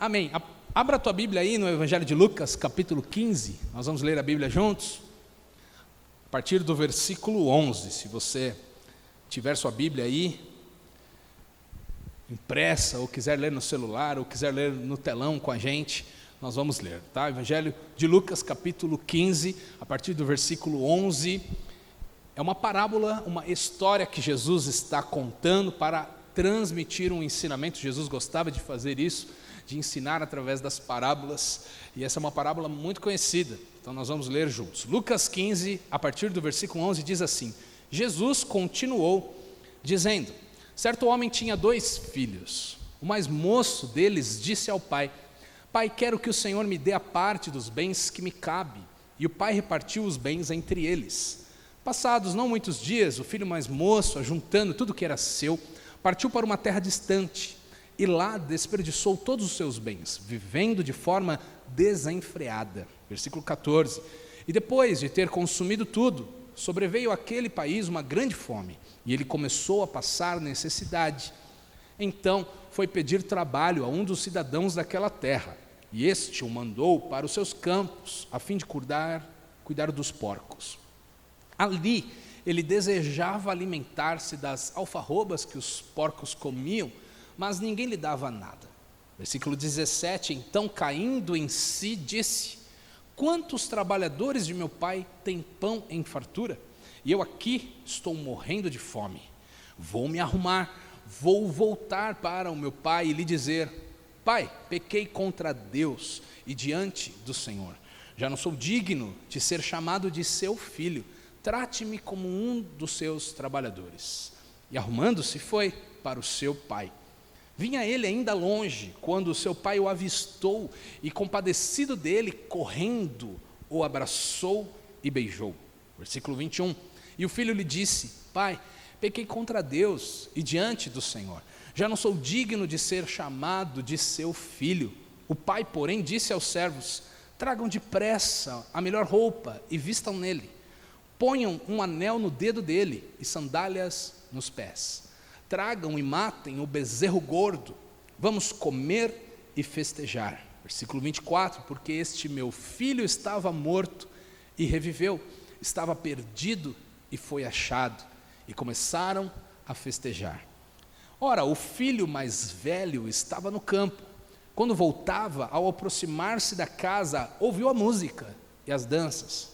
Amém. Abra a tua Bíblia aí no Evangelho de Lucas, capítulo 15. Nós vamos ler a Bíblia juntos. A partir do versículo 11. Se você tiver sua Bíblia aí, impressa, ou quiser ler no celular, ou quiser ler no telão com a gente, nós vamos ler, tá? Evangelho de Lucas, capítulo 15, a partir do versículo 11. É uma parábola, uma história que Jesus está contando para transmitir um ensinamento. Jesus gostava de fazer isso, de ensinar através das parábolas, e essa é uma parábola muito conhecida, então nós vamos ler juntos. Lucas 15, a partir do versículo 11, diz assim: Jesus continuou dizendo: certo homem tinha 2 filhos. O mais moço deles disse ao pai: Pai, quero que o Senhor me dê a parte dos bens que me cabe. E o pai repartiu os bens entre eles. Passados não muitos dias, o filho mais moço, ajuntando tudo que era seu, partiu para uma terra distante, e lá desperdiçou todos os seus bens, vivendo de forma desenfreada. Versículo 14. E depois de ter consumido tudo, sobreveio àquele país uma grande fome, e ele começou a passar necessidade. Então foi pedir trabalho a um dos cidadãos daquela terra, e este o mandou para os seus campos, a fim de cuidar dos porcos. Ali ele desejava alimentar-se das alfarrobas que os porcos comiam, mas ninguém lhe dava nada. Versículo 17, então caindo em si disse: quantos trabalhadores de meu pai têm pão em fartura? E eu aqui estou morrendo de fome. Vou me arrumar, vou voltar para o meu pai e lhe dizer: Pai, pequei contra Deus e diante do Senhor. Já não sou digno de ser chamado de seu filho. Trate-me como um dos seus trabalhadores. E arrumando-se foi para o seu pai. Vinha ele ainda longe, quando o seu pai o avistou, e compadecido dele, correndo, o abraçou e beijou. Versículo 21. E o filho lhe disse: Pai, pequei contra Deus e diante do Senhor. Já não sou digno de ser chamado de seu filho. O pai, porém, disse aos servos: tragam depressa a melhor roupa e vistam nele. Ponham um anel no dedo dele e sandálias nos pés. Tragam e matem o bezerro gordo. Vamos comer e festejar. Versículo 24. Porque este meu filho estava morto e reviveu, estava perdido e foi achado. E começaram a festejar. Ora, o filho mais velho estava no campo. Quando voltava, ao aproximar-se da casa, ouviu a música e as danças.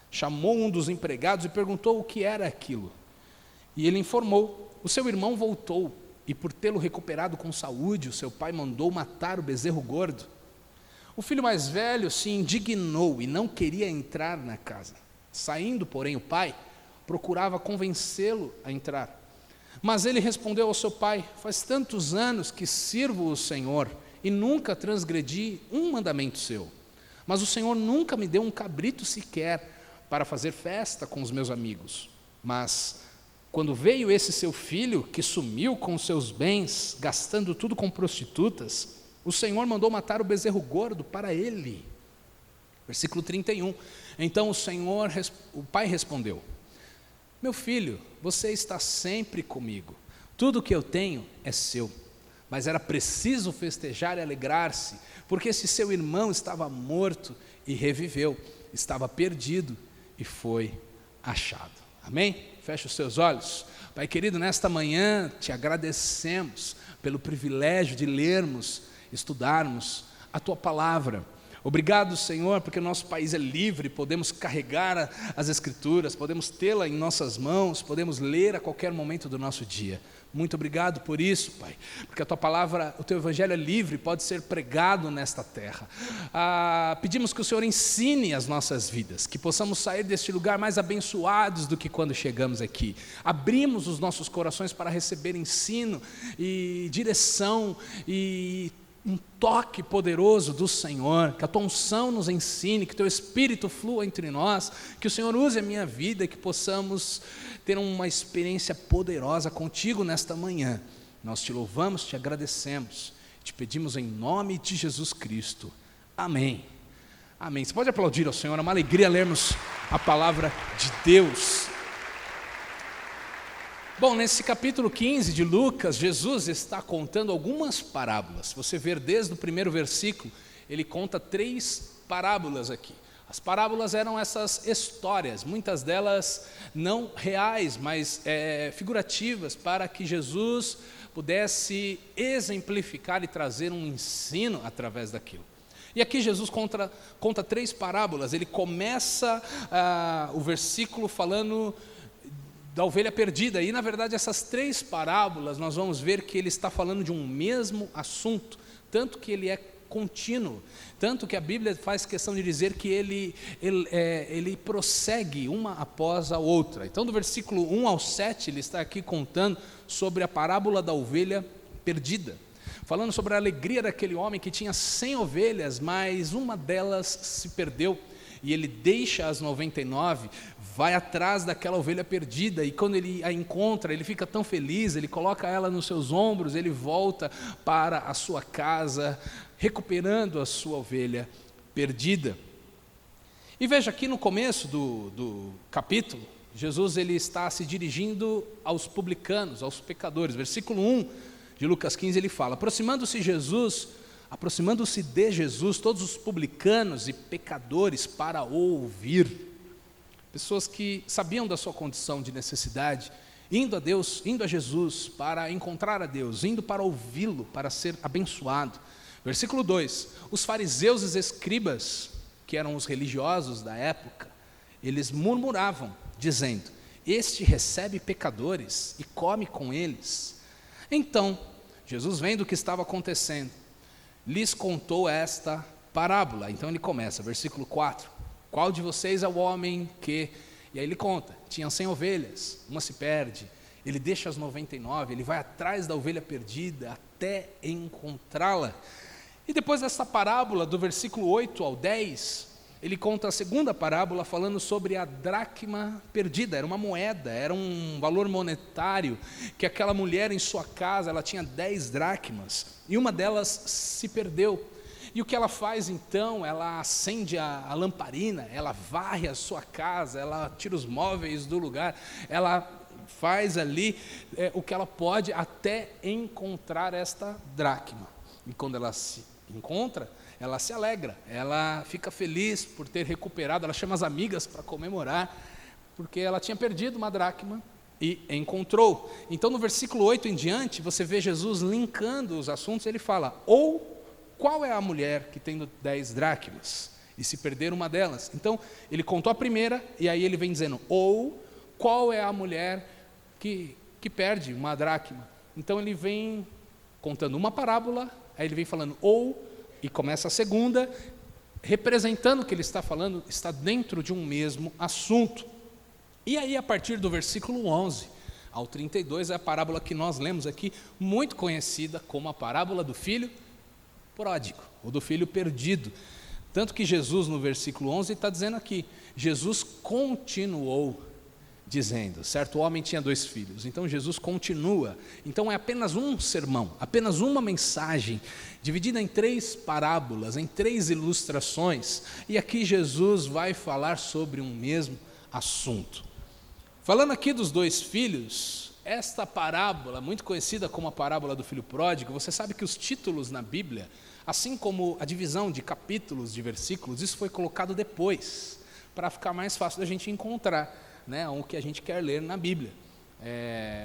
Chamou um dos empregados e perguntou o que era aquilo. E ele informou: o seu irmão voltou, e por tê-lo recuperado com saúde, o seu pai mandou matar o bezerro gordo. O filho mais velho se indignou e não queria entrar na casa. Saindo, porém, o pai procurava convencê-lo a entrar. Mas ele respondeu ao seu pai: faz tantos anos que sirvo o Senhor e nunca transgredi um mandamento seu. Mas o Senhor nunca me deu um cabrito sequer para fazer festa com os meus amigos. Mas quando veio esse seu filho, que sumiu com os seus bens, gastando tudo com prostitutas, o Senhor mandou matar o bezerro gordo para ele. Versículo 31. Então o pai respondeu: meu filho, você está sempre comigo, tudo o que eu tenho é seu. Mas era preciso festejar e alegrar-se, porque esse seu irmão estava morto e reviveu, estava perdido e foi achado. Amém? Feche os seus olhos. Pai querido, nesta manhã te agradecemos pelo privilégio de lermos, estudarmos a tua palavra. Obrigado, Senhor, porque o nosso país é livre, podemos carregar as Escrituras, podemos tê-la em nossas mãos, podemos ler a qualquer momento do nosso dia. Muito obrigado por isso, Pai, porque a tua palavra, o teu evangelho é livre, pode ser pregado nesta terra. Pedimos que o Senhor ensine as nossas vidas, que possamos sair deste lugar mais abençoados do que quando chegamos aqui. Abrimos os nossos corações para receber ensino e direção e um toque poderoso do Senhor, que a tua unção nos ensine, que o teu Espírito flua entre nós, que o Senhor use a minha vida, que possamos ter uma experiência poderosa contigo nesta manhã. Nós te louvamos, te agradecemos, te pedimos em nome de Jesus Cristo. Amém. Amém. Você pode aplaudir ao Senhor, é uma alegria lermos a palavra de Deus. Bom, nesse capítulo 15 de Lucas, Jesus está contando algumas parábolas. Se você ver desde o primeiro versículo, ele conta 3 parábolas aqui. As parábolas eram essas histórias, muitas delas não reais, mas figurativas, para que Jesus pudesse exemplificar e trazer um ensino através daquilo. E aqui Jesus conta 3 parábolas. Ele começa o versículo falando da ovelha perdida, e na verdade essas 3 parábolas nós vamos ver que ele está falando de um mesmo assunto, tanto que ele é contínuo, tanto que a Bíblia faz questão de dizer que ele prossegue uma após a outra. Então do versículo 1 ao 7 ele está aqui contando sobre a parábola da ovelha perdida, falando sobre a alegria daquele homem que tinha 100 ovelhas, mas uma delas se perdeu, e ele deixa as 99, vai atrás daquela ovelha perdida, e quando ele a encontra, ele fica tão feliz, ele coloca ela nos seus ombros, ele volta para a sua casa, recuperando a sua ovelha perdida. E veja aqui no começo do capítulo, Jesus ele está se dirigindo aos publicanos, aos pecadores. Versículo 1 de Lucas 15 ele fala: aproximando-se de Jesus, todos os publicanos e pecadores para ouvir. Pessoas que sabiam da sua condição de necessidade, indo a Deus, indo a Jesus para encontrar a Deus, indo para ouvi-lo, para ser abençoado. Versículo 2, os fariseus e os escribas, que eram os religiosos da época, eles murmuravam, dizendo: este recebe pecadores e come com eles. Então, Jesus, vendo o que estava acontecendo, lhes contou esta parábola. Então ele começa, versículo 4, qual de vocês é o homem que... E aí ele conta, tinha 100 ovelhas, uma se perde, ele deixa as 99, ele vai atrás da ovelha perdida até encontrá-la. E depois dessa parábola, do versículo 8 ao 10, ele conta a segunda parábola falando sobre a dracma perdida. Era uma moeda, era um valor monetário, que aquela mulher em sua casa, ela tinha 10 dracmas, e uma delas se perdeu. E o que ela faz então? Ela acende a lamparina, ela varre a sua casa, ela tira os móveis do lugar, ela faz ali o que ela pode até encontrar esta dracma. E quando ela se encontra, ela se alegra, ela fica feliz por ter recuperado, ela chama as amigas para comemorar, porque ela tinha perdido uma dracma e encontrou. Então no versículo 8 em diante, você vê Jesus linkando os assuntos, ele fala: ou qual é a mulher que tem 10 dracmas e se perder uma delas? Então ele contou a primeira, e aí ele vem dizendo: ou qual é a mulher que perde uma dracma? Então ele vem contando uma parábola, aí ele vem falando ou, e começa a segunda, representando o que ele está falando, está dentro de um mesmo assunto. E aí a partir do versículo 11 ao 32 é a parábola que nós lemos aqui, muito conhecida como a parábola do filho pródigo, ou do filho perdido. Tanto que Jesus no versículo 11 está dizendo aqui, Jesus continuou dizendo, certo homem tinha 2 filhos, então Jesus continua, então é apenas um sermão, apenas uma mensagem, dividida em 3 parábolas, em 3 ilustrações, e aqui Jesus vai falar sobre um mesmo assunto. Falando aqui dos 2 filhos, esta parábola, muito conhecida como a parábola do filho pródigo, você sabe que os títulos na Bíblia, assim como a divisão de capítulos, de versículos, isso foi colocado depois, para ficar mais fácil da gente encontrar, né, o que a gente quer ler na Bíblia.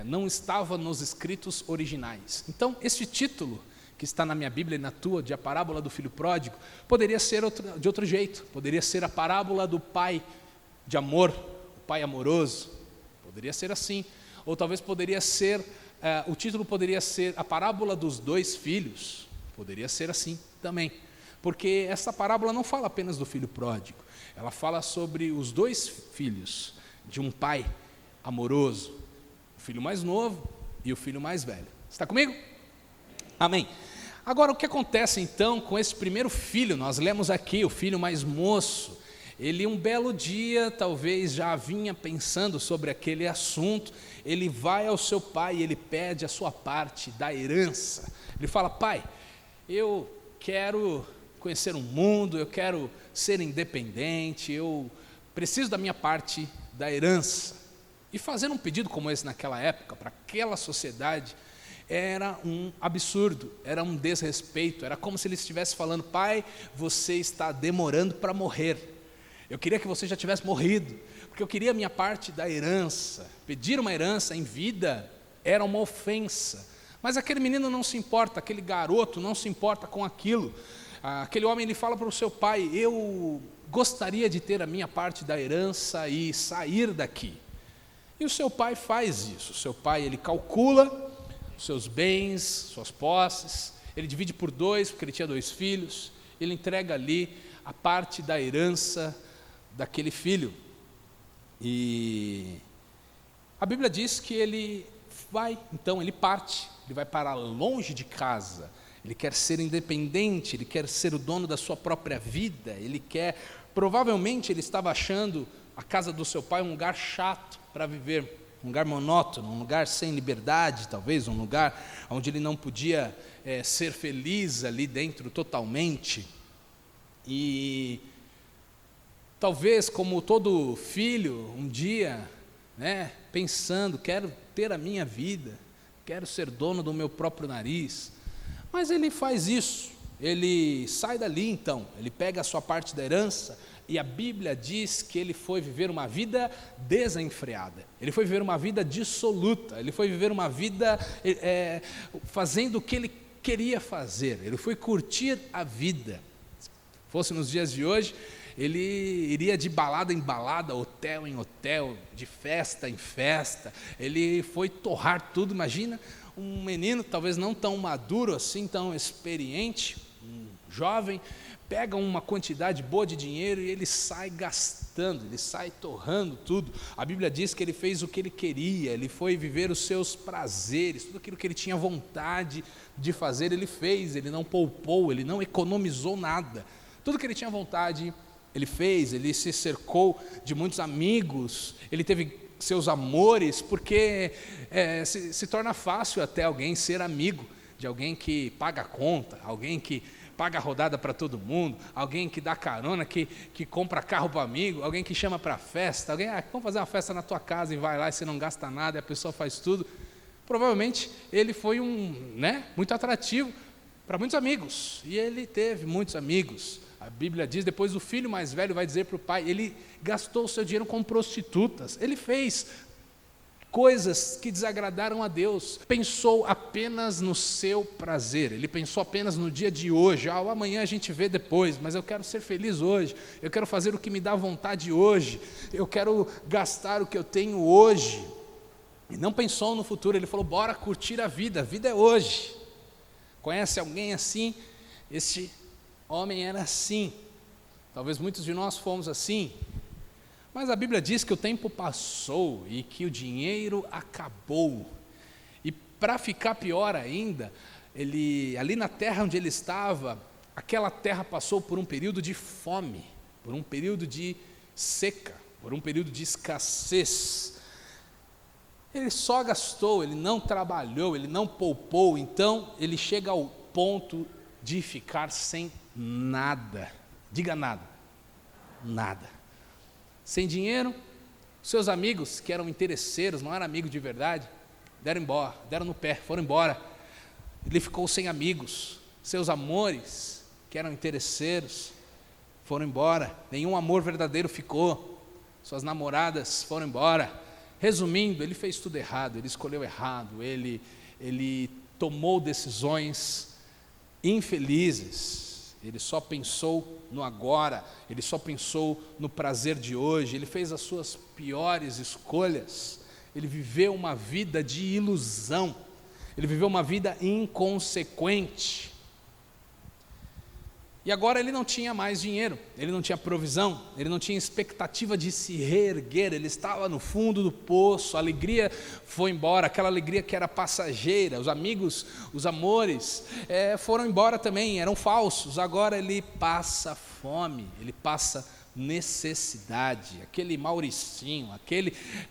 Não estava nos escritos originais. Então, este título que está na minha Bíblia e na tua, de a parábola do filho pródigo, poderia ser de outro jeito, poderia ser a parábola do pai de amor, o pai amoroso, poderia ser assim, ou talvez poderia ser, o título poderia ser a parábola dos 2 filhos, poderia ser assim também, porque essa parábola não fala apenas do filho pródigo, ela fala sobre os 2 filhos, de um pai amoroso, o filho mais novo e o filho mais velho. Está comigo? Amém. Agora, o que acontece então com esse primeiro filho? Nós lemos aqui, o filho mais moço. Ele um belo dia, talvez já vinha pensando sobre aquele assunto, ele vai ao seu pai e ele pede a sua parte da herança. Ele fala: pai, eu quero conhecer o mundo, eu quero ser independente, eu preciso da minha parte da herança. E fazendo um pedido como esse naquela época, para aquela sociedade, era um absurdo, era um desrespeito, era como se ele estivesse falando: pai, você está demorando para morrer, eu queria que você já tivesse morrido, porque eu queria a minha parte da herança. Pedir uma herança em vida era uma ofensa, mas aquele menino não se importa, aquele garoto não se importa com aquilo. Aquele homem, ele fala para o seu pai: eu gostaria de ter a minha parte da herança e sair daqui. E o seu pai faz isso. O seu pai, ele calcula os seus bens, suas posses, ele divide por 2, porque ele tinha 2 filhos, ele entrega ali a parte da herança daquele filho. E a Bíblia diz que ele vai, então ele parte, ele vai para longe de casa, ele quer ser independente, ele quer ser o dono da sua própria vida, provavelmente ele estava achando a casa do seu pai um lugar chato para viver, um lugar monótono, um lugar sem liberdade, talvez, um lugar onde ele não podia ser feliz ali dentro totalmente. E talvez, como todo filho, um dia, pensando: quero ter a minha vida, quero ser dono do meu próprio nariz. Mas ele faz isso, ele sai dali então, ele pega a sua parte da herança, e a Bíblia diz que ele foi viver uma vida desenfreada, ele foi viver uma vida dissoluta, ele foi viver uma vida fazendo o que ele queria fazer, ele foi curtir a vida. Se fosse nos dias de hoje, ele iria de balada em balada, hotel em hotel, de festa em festa, ele foi torrar tudo. Imagina um menino, talvez não tão maduro assim, tão experiente, um jovem, pega uma quantidade boa de dinheiro e ele sai gastando, ele sai torrando tudo. A Bíblia diz que ele fez o que ele queria, ele foi viver os seus prazeres, tudo aquilo que ele tinha vontade de fazer, ele fez, ele não poupou, ele não economizou nada. Tudo que ele tinha vontade, ele fez, ele se cercou de muitos amigos, ele teve seus amores, porque se torna fácil até alguém ser amigo de alguém que paga a conta, alguém que paga a rodada para todo mundo, alguém que dá carona, que compra carro para o amigo, alguém que chama para festa, alguém: vamos fazer uma festa na tua casa, e vai lá e você não gasta nada, e a pessoa faz tudo. Provavelmente ele foi muito atrativo para muitos amigos, e ele teve muitos amigos. A Bíblia diz, depois o filho mais velho vai dizer para o pai, ele gastou o seu dinheiro com prostitutas, ele fez coisas que desagradaram a Deus, pensou apenas no seu prazer, ele pensou apenas no dia de hoje: amanhã a gente vê depois, mas eu quero ser feliz hoje, eu quero fazer o que me dá vontade hoje, eu quero gastar o que eu tenho hoje. E não pensou no futuro, ele falou: bora curtir a vida é hoje. Conhece alguém assim? Este homem era assim, talvez muitos de nós fomos assim. Mas a Bíblia diz que o tempo passou e que o dinheiro acabou. E para ficar pior ainda, ali na terra onde ele estava, aquela terra passou por um período de fome, por um período de seca, por um período de escassez. Ele só gastou, ele não trabalhou, ele não poupou, então ele chega ao ponto de ficar sem nada. Diga nada. Nada. Sem dinheiro, seus amigos, que eram interesseiros, não eram amigos de verdade, deram embora, deram no pé, foram embora. Ele ficou sem amigos. Seus amores, que eram interesseiros, foram embora. Nenhum amor verdadeiro ficou. Suas namoradas foram embora. Resumindo, ele fez tudo errado, ele escolheu errado, ele tomou decisões infelizes. Ele só pensou no agora, ele só pensou no prazer de hoje, ele fez as suas piores escolhas, ele viveu uma vida de ilusão, ele viveu uma vida inconsequente. E agora ele não tinha mais dinheiro, ele não tinha provisão, ele não tinha expectativa de se reerguer, ele estava no fundo do poço, a alegria foi embora, aquela alegria que era passageira, os amigos, os amores foram embora também, eram falsos. Agora ele passa fome, ele passa necessidade. Aquele Mauricinho, aquele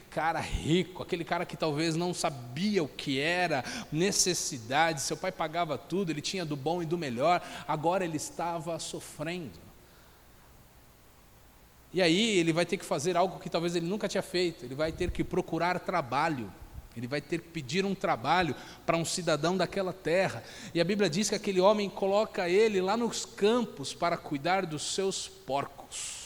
cara rico, aquele cara que talvez não sabia o que era necessidade, seu pai pagava tudo, ele tinha do bom e do melhor, agora ele estava sofrendo. E aí ele vai ter que fazer algo que talvez ele nunca tinha feito, ele vai ter que procurar trabalho, ele vai ter que pedir um trabalho para um cidadão daquela terra. E a Bíblia diz que aquele homem coloca ele lá nos campos para cuidar dos seus porcos.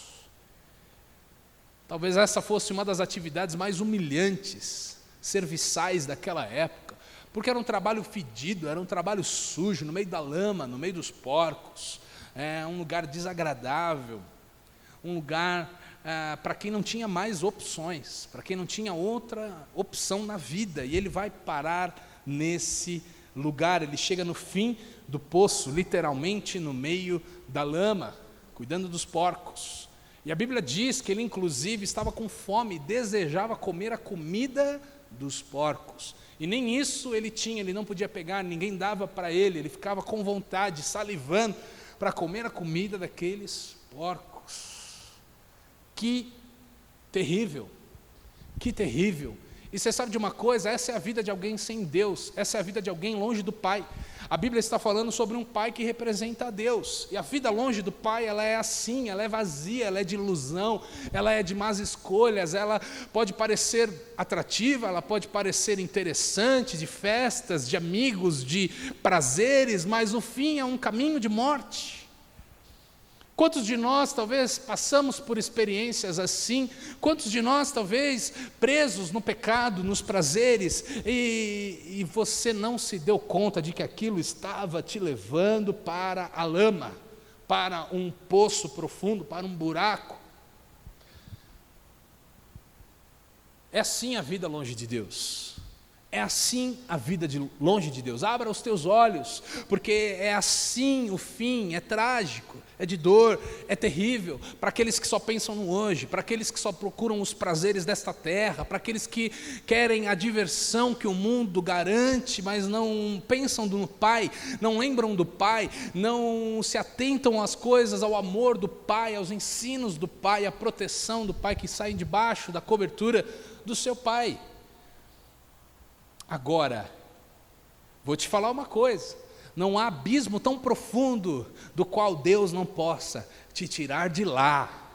Talvez essa fosse uma das atividades mais humilhantes, serviçais daquela época, porque era um trabalho fedido, era um trabalho sujo, no meio da lama, no meio dos porcos, um lugar desagradável, um lugar para quem não tinha mais opções, para quem não tinha outra opção na vida, e ele vai parar nesse lugar, ele chega no fim do poço, literalmente no meio da lama, cuidando dos porcos. E a Bíblia diz que ele inclusive estava com fome, desejava comer a comida dos porcos, e nem isso ele tinha, ele não podia pegar, ninguém dava para ele, ele ficava com vontade, salivando, para comer a comida daqueles porcos. Que terrível, que terrível. E você sabe de uma coisa, essa é a vida de alguém sem Deus, essa é a vida de alguém longe do Pai. A Bíblia está falando sobre um pai que representa a Deus, e a vida longe do Pai, ela é assim, ela é vazia, ela é de ilusão, ela é de más escolhas, ela pode parecer atrativa, ela pode parecer interessante, de festas, de amigos, de prazeres, mas o fim é um caminho de morte. Quantos de nós talvez passamos por experiências assim? Quantos de nós talvez presos no pecado, nos prazeres, e você não se deu conta de que aquilo estava te levando para a lama, para um poço profundo, para um buraco? É assim a vida longe de Deus. É assim a vida longe de Deus. Abra os teus olhos, porque é assim o fim, é trágico, é de dor, é terrível, para aqueles que só pensam no hoje, para aqueles que só procuram os prazeres desta terra, para aqueles que querem a diversão que o mundo garante, mas não pensam no Pai, não lembram do Pai, não se atentam às coisas, ao amor do Pai, aos ensinos do Pai, à proteção do Pai, que saem debaixo da cobertura do seu Pai. Agora, vou te falar uma coisa, não há abismo tão profundo do qual Deus não possa te tirar de lá.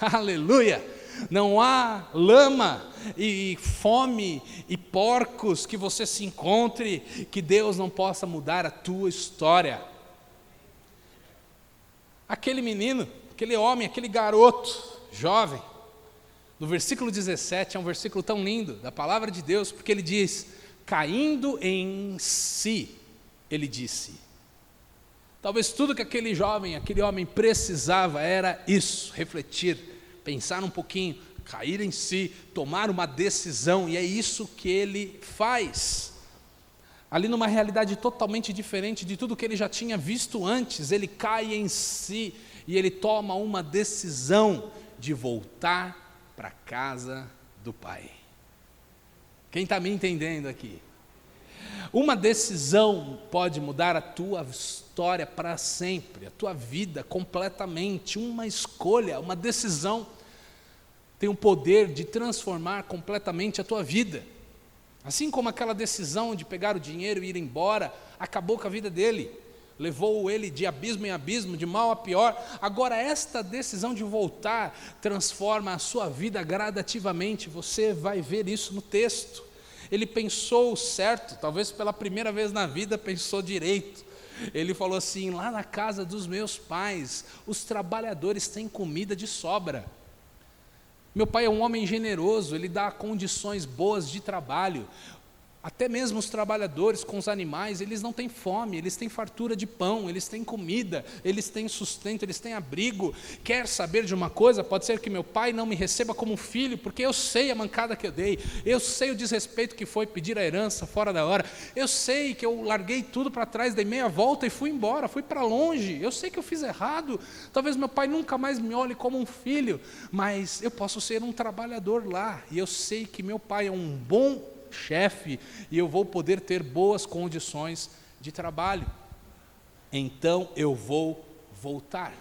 Aleluia! Não há lama e fome e porcos que você se encontre que Deus não possa mudar a tua história. Aquele menino, aquele homem, aquele garoto jovem, no versículo 17, é um versículo tão lindo da palavra de Deus, porque ele diz: caindo em si, ele disse. Talvez tudo que aquele jovem, aquele homem precisava era isso, refletir, pensar um pouquinho, cair em si, tomar uma decisão, e é isso que ele faz. Ali numa realidade totalmente diferente de tudo que ele já tinha visto antes, ele cai em si e ele toma uma decisão de voltar para a casa do Pai. Quem está me entendendo aqui? Uma decisão pode mudar a tua história para sempre, a tua vida completamente. Uma escolha, uma decisão tem o poder de transformar completamente a tua vida. Assim como aquela decisão de pegar o dinheiro e ir embora, acabou com a vida dele, levou ele de abismo em abismo, de mal a pior. Agora esta decisão de voltar transforma a sua vida gradativamente. Você vai ver isso no texto. Ele pensou certo, talvez pela primeira vez na vida pensou direito. Ele falou assim: lá na casa dos meus pais, os trabalhadores têm comida de sobra. Meu pai é um homem generoso, ele dá condições boas de trabalho. Até mesmo os trabalhadores com os animais, eles não têm fome, eles têm fartura de pão, eles têm comida, eles têm sustento, eles têm abrigo. Quer saber de uma coisa? Pode ser que meu pai não me receba como filho, porque eu sei a mancada que eu dei, eu sei o desrespeito que foi pedir a herança fora da hora, eu sei que eu larguei tudo para trás, dei meia volta e fui embora, fui para longe, eu sei que eu fiz errado, talvez meu pai nunca mais me olhe como um filho, mas eu posso ser um trabalhador lá, e eu sei que meu pai é um bom chefe, e eu vou poder ter boas condições de trabalho, então eu vou voltar.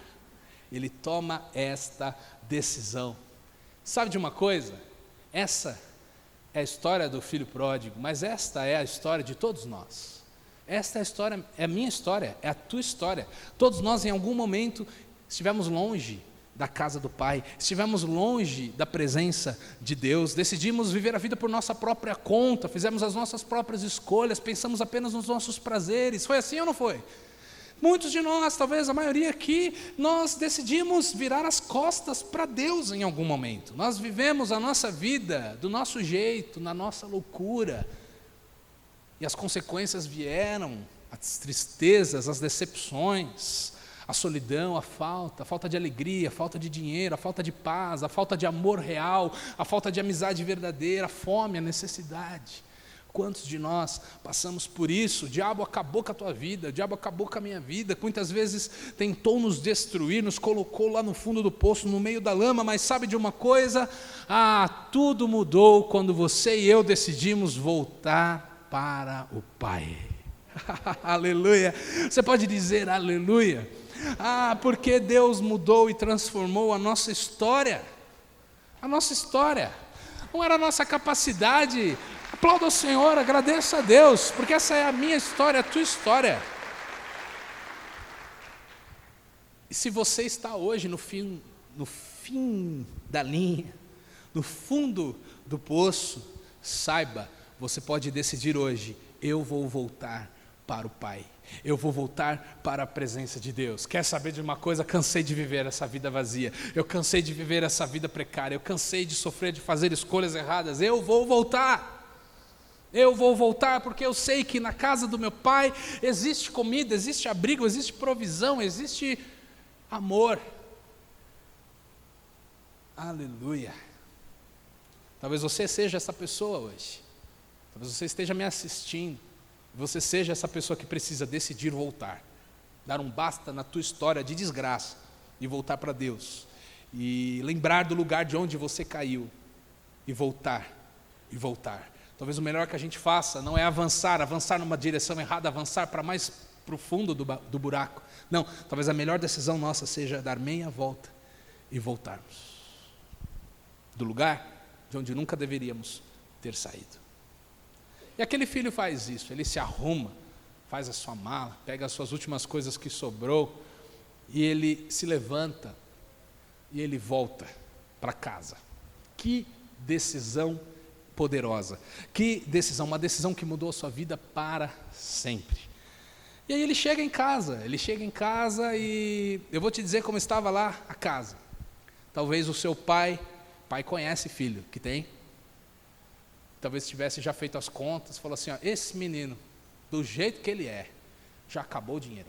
Ele toma esta decisão. Sabe de uma coisa? Essa é a história do filho pródigo, mas esta é a história de todos nós. Esta é a história, é a minha história, é a tua história. Todos nós em algum momento estivemos longe da casa do Pai, estivemos longe da presença de Deus, decidimos viver a vida por nossa própria conta, fizemos as nossas próprias escolhas, pensamos apenas nos nossos prazeres. Foi assim ou não foi? Muitos de nós, talvez a maioria aqui, nós decidimos virar as costas para Deus em algum momento. Nós vivemos a nossa vida do nosso jeito, na nossa loucura, e as consequências vieram, as tristezas, as decepções, a solidão, a falta de alegria, a falta de dinheiro, a falta de paz, a falta de amor real, a falta de amizade verdadeira, a fome, a necessidade. Quantos de nós passamos por isso? O diabo acabou com a tua vida, o diabo acabou com a minha vida, muitas vezes tentou nos destruir, nos colocou lá no fundo do poço, no meio da lama, mas sabe de uma coisa? Tudo mudou quando você e eu decidimos voltar para o Pai. Aleluia! Você pode dizer aleluia? Porque Deus mudou e transformou a nossa história. A nossa história. Não era a nossa capacidade. Aplauda o Senhor, agradeça a Deus, porque essa é a minha história, a tua história. E se você está hoje no fim da linha, no fundo do poço, saiba, você pode decidir hoje: eu vou voltar para o Pai. Eu vou voltar para a presença de Deus. Quer saber de uma coisa? Cansei de viver essa vida vazia. Eu cansei de viver essa vida precária. Eu cansei de sofrer, de fazer escolhas erradas. Eu vou voltar. Eu vou voltar porque eu sei que na casa do meu Pai existe comida, existe abrigo, existe provisão, existe amor. Aleluia. Talvez você seja essa pessoa hoje. Talvez você esteja me assistindo. Você seja essa pessoa que precisa decidir voltar, dar um basta na tua história de desgraça e voltar para Deus, e lembrar do lugar de onde você caiu, e voltar. Talvez o melhor que a gente faça não é avançar numa direção errada, avançar para mais profundo do buraco. Não, talvez a melhor decisão nossa seja dar meia volta e voltarmos do lugar de onde nunca deveríamos ter saído. E aquele filho faz isso, ele se arruma, faz a sua mala, pega as suas últimas coisas que sobrou, e ele se levanta, e ele volta para casa. Que decisão poderosa, que decisão, uma decisão que mudou a sua vida para sempre. E aí ele chega em casa e eu vou te dizer como estava lá a casa. Talvez o seu pai conhece filho, que tem? Talvez tivesse já feito as contas, falou assim: esse menino, do jeito que ele é, já acabou o dinheiro.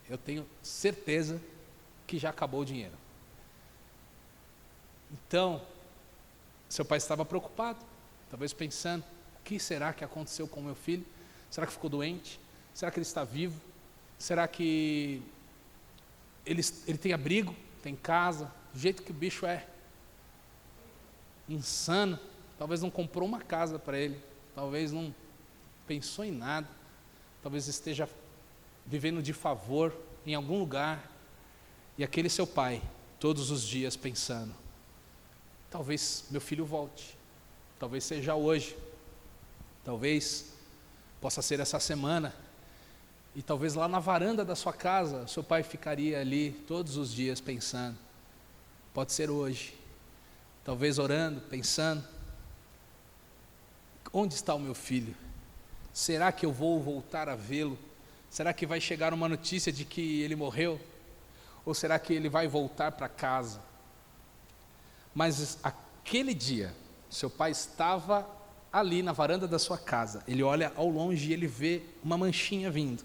Eu tenho certeza que já acabou o dinheiro. Então, seu pai estava preocupado, talvez pensando: o que será que aconteceu com o meu filho? Será que ficou doente? Será que ele está vivo? Será que ele tem abrigo, tem casa? Do jeito que o bicho é insano. Talvez não comprou uma casa para ele, talvez não pensou em nada, talvez esteja vivendo de favor em algum lugar, e aquele seu pai, todos os dias pensando: talvez meu filho volte, talvez seja hoje, talvez possa ser essa semana, e talvez lá na varanda da sua casa, seu pai ficaria ali todos os dias pensando: pode ser hoje, talvez orando, pensando: onde está o meu filho? Será que eu vou voltar a vê-lo? Será que vai chegar uma notícia de que ele morreu? Ou será que ele vai voltar para casa? Mas aquele dia, seu pai estava ali na varanda da sua casa. Ele olha ao longe e ele vê uma manchinha vindo.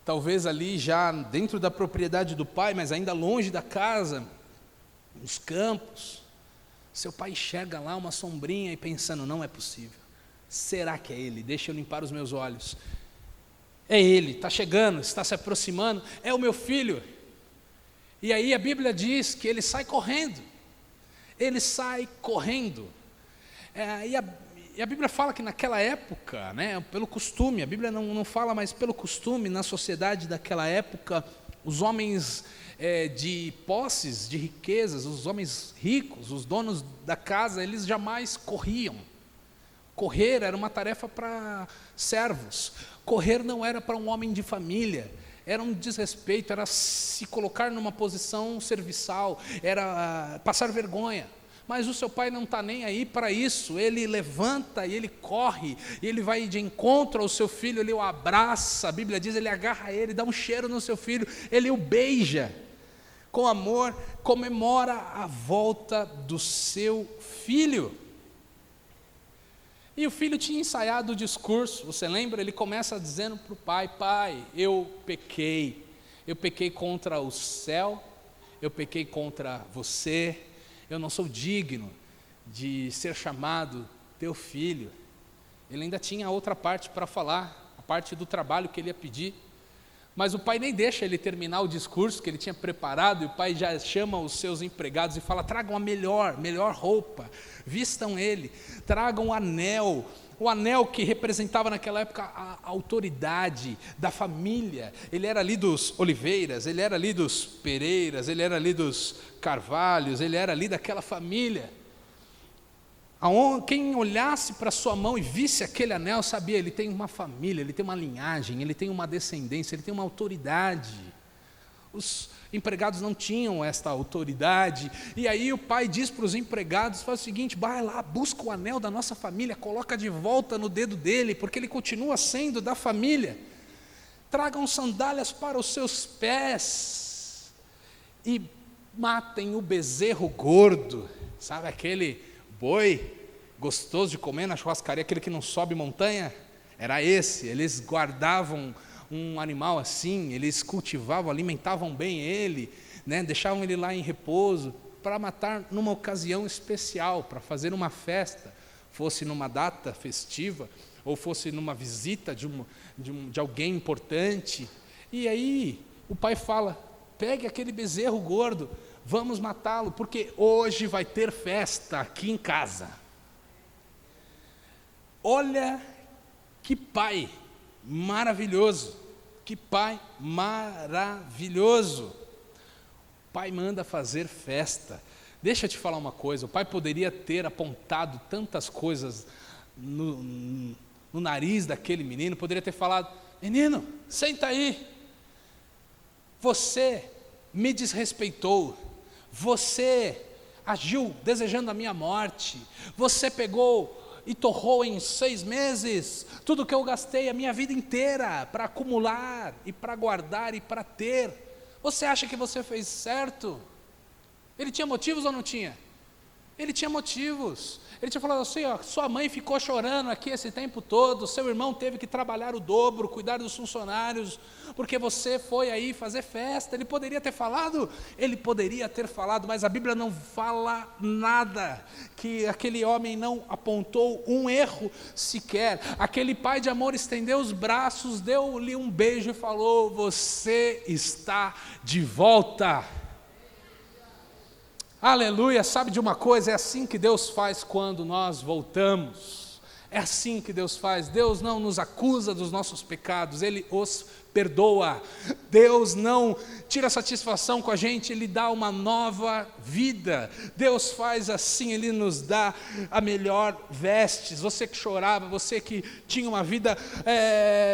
Talvez ali já dentro da propriedade do pai, mas ainda longe da casa, nos campos. Seu pai enxerga lá uma sombrinha e pensando: não é possível. Será que é ele? Deixa eu limpar os meus olhos. É ele, está chegando, está se aproximando, é o meu filho. E aí a Bíblia diz que ele sai correndo. Ele sai correndo. E a Bíblia fala que naquela época, pelo costume, a Bíblia não fala, mas pelo costume, na sociedade daquela época, os homens de posses, de riquezas, os homens ricos, os donos da casa, eles jamais corriam. Correr era uma tarefa para servos. Correr não era para um homem de família. era um desrespeito, era se colocar numa posição serviçal, era passar vergonha. Mas o seu pai não está nem aí para isso, ele levanta e ele corre, e ele vai de encontro ao seu filho, ele o abraça, a Bíblia diz, ele agarra ele, dá um cheiro no seu filho, ele o beija, com amor, comemora a volta do seu filho. E o filho tinha ensaiado o discurso, você lembra? Ele começa dizendo para o pai, pai, eu pequei contra o céu, eu pequei contra você, eu não sou digno de ser chamado teu filho. Ele ainda tinha outra parte para falar, a parte do trabalho que ele ia pedir, mas o pai nem deixa ele terminar o discurso que ele tinha preparado, e o pai já chama os seus empregados e fala, tragam a melhor roupa, vistam ele, tragam o anel que representava naquela época a autoridade da família. Ele era ali dos Oliveiras, ele era ali dos Pereiras, ele era ali dos Carvalhos, ele era ali daquela família. Quem olhasse para sua mão e visse aquele anel, sabia, ele tem uma família, ele tem uma linhagem, ele tem uma descendência, ele tem uma autoridade. Os empregados não tinham esta autoridade, e aí o pai diz para os empregados, faz o seguinte, vai lá, busca o anel da nossa família, coloca de volta no dedo dele, porque ele continua sendo da família. Tragam sandálias para os seus pés, e matem o bezerro gordo, sabe aquele boi gostoso de comer na churrascaria, aquele que não sobe montanha? Era esse. Eles guardavam um animal assim, eles cultivavam, alimentavam bem ele, né? Deixavam ele lá em repouso, para matar numa ocasião especial, para fazer uma festa, fosse numa data festiva, ou fosse numa visita de alguém importante. E aí o pai fala, pegue aquele bezerro gordo, vamos matá-lo, porque hoje vai ter festa aqui em casa. Olha que pai maravilhoso, que pai maravilhoso. O pai manda fazer festa. Deixa eu te falar uma coisa, o pai poderia ter apontado tantas coisas no nariz daquele menino, poderia ter falado, menino, senta aí, você me desrespeitou, você agiu desejando a minha morte, você pegou e torrou em 6 meses tudo que eu gastei a minha vida inteira para acumular e para guardar e para ter. Você acha que você fez certo? Ele tinha motivos ou não tinha? Ele tinha motivos. Ele tinha falado assim, ó, sua mãe ficou chorando aqui esse tempo todo, seu irmão teve que trabalhar o dobro, cuidar dos funcionários, porque você foi aí fazer festa. Ele poderia ter falado, mas a Bíblia não fala nada, que aquele homem não apontou um erro sequer. Aquele pai de amor estendeu os braços, deu-lhe um beijo e falou, você está de volta. Aleluia, sabe de uma coisa? É assim que Deus faz quando nós voltamos. É assim que Deus faz. Deus não nos acusa dos nossos pecados, Ele os perdoa. Deus não tira satisfação com a gente, Ele dá uma nova vida. Deus faz assim, Ele nos dá a melhor vestes. Você que chorava, você que tinha uma vida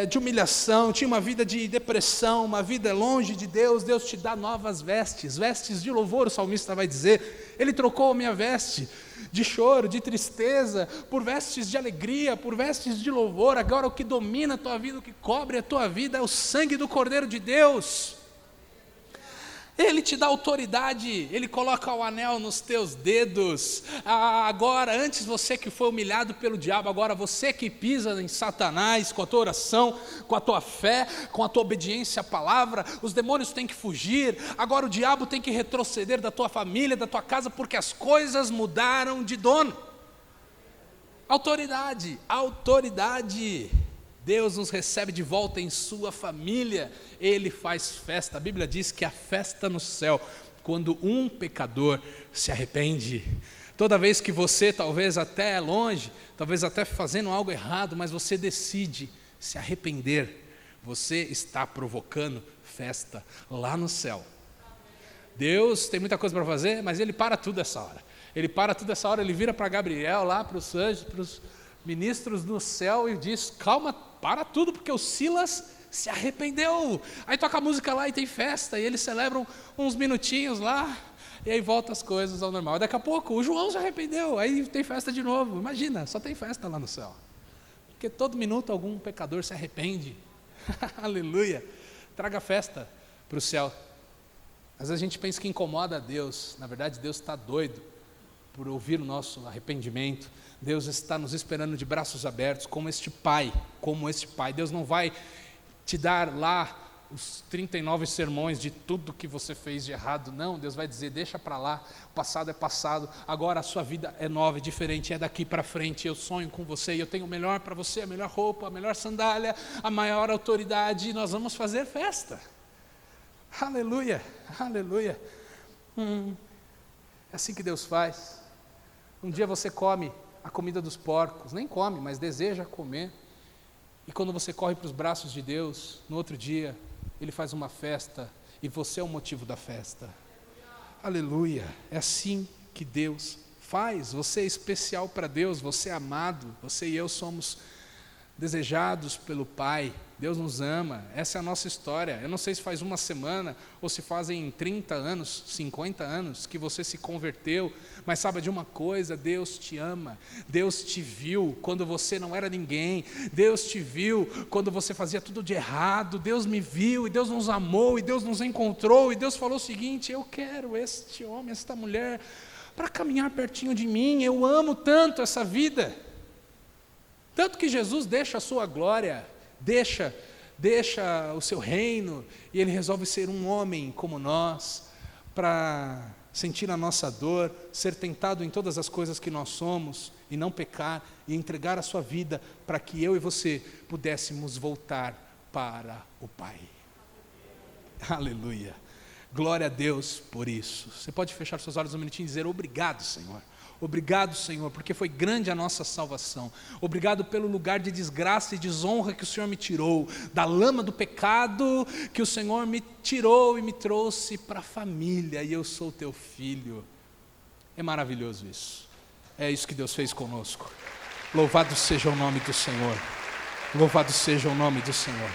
de humilhação, tinha uma vida de depressão, uma vida longe de Deus, Deus te dá novas vestes, vestes de louvor, o salmista vai dizer. Ele trocou a minha veste de choro, de tristeza, por vestes de alegria, por vestes de louvor. Agora o que domina a tua vida, o que cobre a tua vida é o sangue do Cordeiro de Deus. Ele te dá autoridade, Ele coloca o anel nos teus dedos. Agora, antes você que foi humilhado pelo diabo, agora você que pisa em Satanás com a tua oração, com a tua fé, com a tua obediência à palavra, os demônios têm que fugir. Agora o diabo tem que retroceder da tua família, da tua casa, porque as coisas mudaram de dono. Autoridade, autoridade. Deus nos recebe de volta em sua família, Ele faz festa. A Bíblia diz que a festa no céu, quando um pecador se arrepende. Toda vez que você, talvez até longe, talvez até fazendo algo errado, mas você decide se arrepender, você está provocando festa lá no céu. Deus tem muita coisa para fazer, mas Ele para tudo essa hora. Ele vira para Gabriel, lá para os anjos, para os ministros do céu e diz, calma, para tudo, porque o Silas se arrependeu. Aí toca a música lá e tem festa, e eles celebram uns minutinhos lá, e aí volta as coisas ao normal. Daqui a pouco o João se arrependeu, aí tem festa de novo. Imagina, só tem festa lá no céu. Porque todo minuto algum pecador se arrepende. Aleluia. Traga festa para o céu. Às vezes a gente pensa que incomoda a Deus. Na verdade, Deus está doido por ouvir o nosso arrependimento. Deus está nos esperando de braços abertos, como este Pai. Deus não vai te dar lá os 39 sermões de tudo que você fez de errado. Não, Deus vai dizer, deixa para lá, o passado é passado, agora a sua vida é nova, é diferente, é daqui para frente, eu sonho com você, e eu tenho o melhor para você, a melhor roupa, a melhor sandália, a maior autoridade, e nós vamos fazer festa. Aleluia, aleluia. É assim que Deus faz. Um dia você come a comida dos porcos, nem come, mas deseja comer, e quando você corre para os braços de Deus, no outro dia, Ele faz uma festa, e você é o motivo da festa. Aleluia, é assim que Deus faz. Você é especial para Deus, você é amado, você e eu somos desejados pelo Pai. Deus nos ama, essa é a nossa história. Eu não sei se faz uma semana, ou se fazem 30 anos, 50 anos, que você se converteu, mas sabe de uma coisa, Deus te ama, Deus te viu quando você não era ninguém, Deus te viu quando você fazia tudo de errado, Deus me viu, e Deus nos amou, e Deus nos encontrou, e Deus falou o seguinte, eu quero este homem, esta mulher, para caminhar pertinho de mim, eu amo tanto essa vida, tanto que Jesus deixa a sua glória, deixa o seu reino, e Ele resolve ser um homem como nós, para sentir a nossa dor, ser tentado em todas as coisas que nós somos, e não pecar, e entregar a sua vida, para que eu e você pudéssemos voltar para o Pai. Aleluia, glória a Deus por isso. Você pode fechar seus olhos um minutinho e dizer, obrigado, Senhor. Obrigado, Senhor, porque foi grande a nossa salvação. Obrigado pelo lugar de desgraça e desonra que o Senhor me tirou, da lama do pecado que o Senhor me tirou e me trouxe para a família, e eu sou teu filho. É maravilhoso isso. É isso que Deus fez conosco. Louvado seja o nome do Senhor. Louvado seja o nome do Senhor.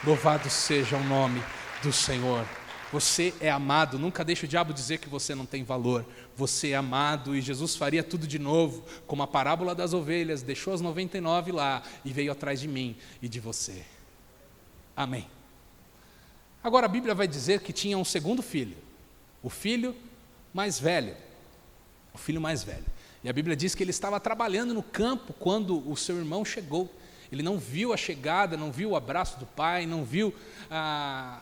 Louvado seja o nome do Senhor. Você é amado, nunca deixe o diabo dizer que você não tem valor. Você é amado, e Jesus faria tudo de novo, como a parábola das ovelhas, deixou as 99 lá e veio atrás de mim e de você. Amém. Agora a Bíblia vai dizer que tinha um segundo filho, o filho mais velho. O filho mais velho. E a Bíblia diz que ele estava trabalhando no campo quando o seu irmão chegou. Ele não viu a chegada, não viu o abraço do pai, não viu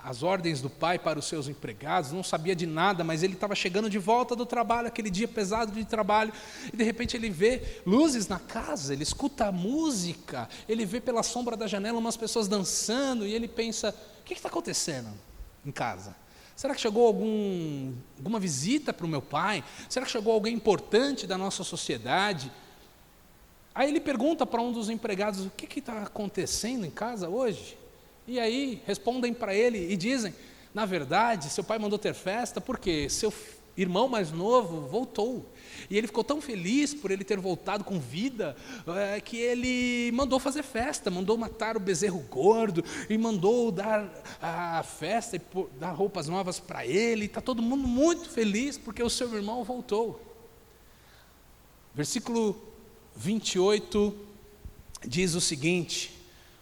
as ordens do pai para os seus empregados, não sabia de nada, mas ele estava chegando de volta do trabalho, aquele dia pesado de trabalho, e de repente ele vê luzes na casa, ele escuta a música, ele vê pela sombra da janela umas pessoas dançando, e ele pensa, o que está acontecendo em casa? Será que chegou alguma visita para o meu pai? Será que chegou alguém importante da nossa sociedade? Aí ele pergunta para um dos empregados, o que está acontecendo em casa hoje? E aí respondem para ele e dizem, na verdade, seu pai mandou ter festa porque seu irmão mais novo voltou. E ele ficou tão feliz por ele ter voltado com vida, que ele mandou fazer festa, mandou matar o bezerro gordo, e mandou dar a festa, e dar roupas novas para ele. Está todo mundo muito feliz porque o seu irmão voltou. Versículo 28 diz o seguinte,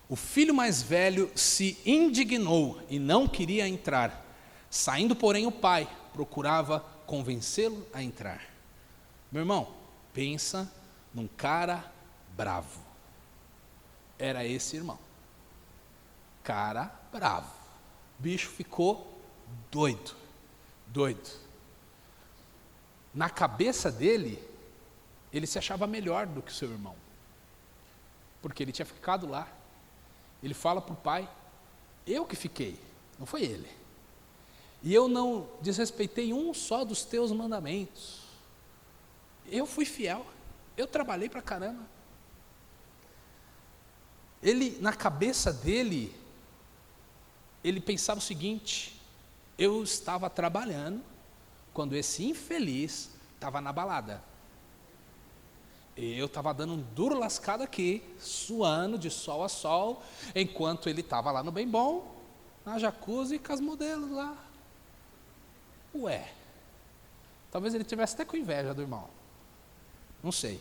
o filho mais velho se indignou e não queria entrar. Saindo, porém, o pai procurava convencê-lo a entrar. Meu irmão, pensa num cara bravo. Era esse irmão. Cara bravo. O bicho ficou doido. Na cabeça dele, ele se achava melhor do que o seu irmão, porque ele tinha ficado lá. Ele fala para o pai, eu que fiquei, não foi ele, e eu não desrespeitei um só dos teus mandamentos, eu fui fiel, eu trabalhei para caramba. Ele, na cabeça dele, ele pensava o seguinte, eu estava trabalhando quando esse infeliz estava na balada. Eu estava dando um duro lascado aqui, suando de sol a sol, enquanto ele estava lá no bem bom, na jacuzzi com as modelos lá. Ué, talvez ele tivesse até com inveja do irmão, não sei.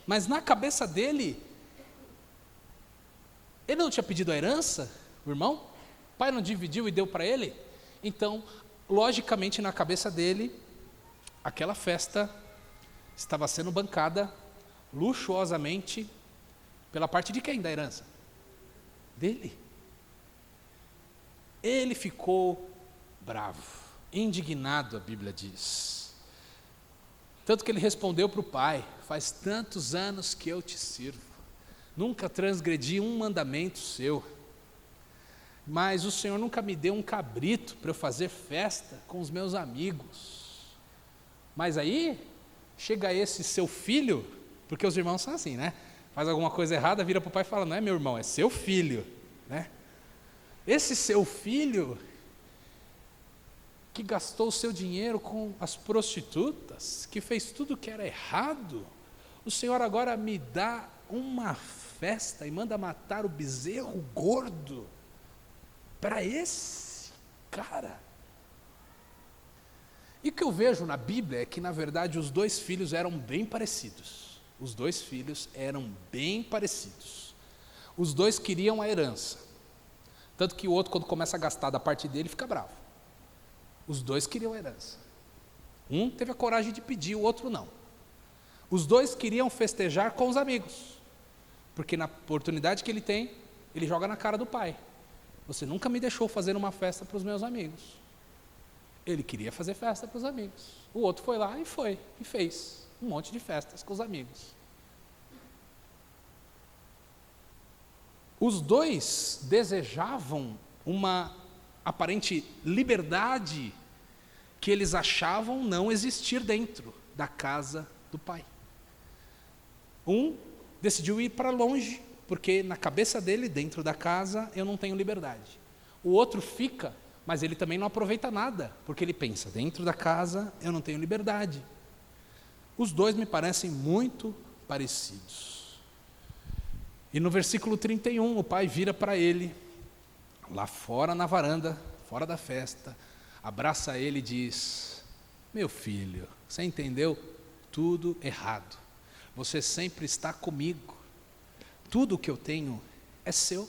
Mas na cabeça dele, ele não tinha pedido a herança, o irmão? O pai não dividiu e deu para ele? Então, logicamente, na cabeça dele, aquela festa estava sendo bancada luxuosamente pela parte de quem da herança? Dele. Ele ficou bravo, indignado, a Bíblia diz. Tanto que ele respondeu para o pai: faz tantos anos que eu te sirvo, nunca transgredi um mandamento seu, mas o Senhor nunca me deu um cabrito para eu fazer festa com os meus amigos. Mas aí chega esse seu filho, porque os irmãos são assim, né? Faz alguma coisa errada, vira para o pai e fala: não é meu irmão, é seu filho, né? Esse seu filho que gastou o seu dinheiro com as prostitutas, que fez tudo que era errado, o Senhor agora me dá uma festa e manda matar o bezerro gordo para esse cara. E o que eu vejo na Bíblia é que, na verdade, os dois filhos eram bem parecidos. Os dois filhos eram bem parecidos. Os dois queriam a herança. Tanto que o outro, quando começa a gastar da parte dele, fica bravo. Os dois queriam a herança. Um teve a coragem de pedir, o outro não. Os dois queriam festejar com os amigos, porque na oportunidade que ele tem, ele joga na cara do pai: você nunca me deixou fazer uma festa para os meus amigos. Ele queria fazer festa para os amigos. O outro foi lá e fez um monte de festas com os amigos. Os dois desejavam uma aparente liberdade que eles achavam não existir dentro da casa do pai. Um decidiu ir para longe, porque na cabeça dele, dentro da casa, eu não tenho liberdade. O outro fica, mas ele também não aproveita nada, porque ele pensa: dentro da casa eu não tenho liberdade. Os dois me parecem muito parecidos. E no versículo 31, o pai vira para ele, lá fora na varanda, fora da festa, abraça ele e diz: meu filho, você entendeu tudo errado. Você sempre está comigo. Tudo o que eu tenho é seu.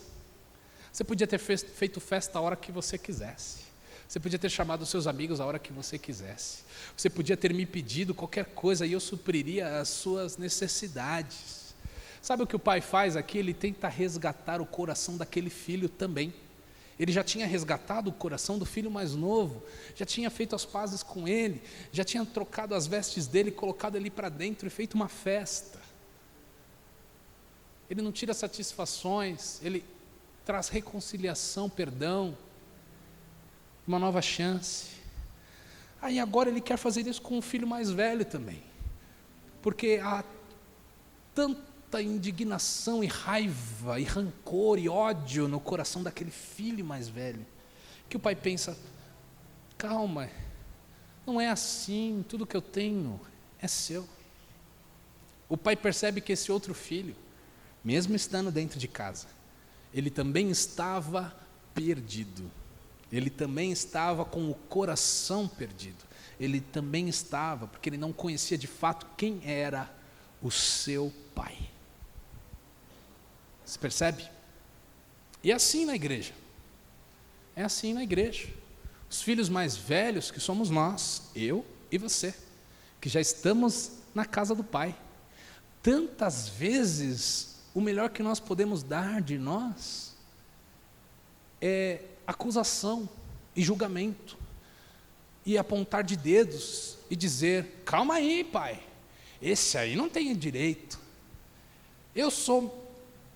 Você podia ter feito festa a hora que você quisesse. Você podia ter chamado os seus amigos a hora que você quisesse. Você podia ter me pedido qualquer coisa e eu supriria as suas necessidades. Sabe o que o pai faz aqui? Ele tenta resgatar o coração daquele filho também. Ele já tinha resgatado o coração do filho mais novo, já tinha feito as pazes com ele, já tinha trocado as vestes dele, colocado ele para dentro e feito uma festa. Ele não tira satisfações, ele traz reconciliação, perdão, uma nova chance. Aí agora ele quer fazer isso com o filho mais velho também, porque há tanta indignação e raiva e rancor e ódio no coração daquele filho mais velho, que o pai pensa: calma, não é assim, tudo que eu tenho é seu. O pai percebe que esse outro filho, mesmo estando dentro de casa, ele também estava perdido, ele também estava com o coração perdido, ele também estava, porque ele não conhecia de fato quem era o seu pai. Você percebe? E é assim na igreja. É assim na igreja. Os filhos mais velhos, que somos nós, eu e você, que já estamos na casa do Pai. Tantas vezes, o melhor que nós podemos dar de nós é acusação e julgamento, e apontar de dedos e dizer: calma aí, pai, esse aí não tem direito, eu sou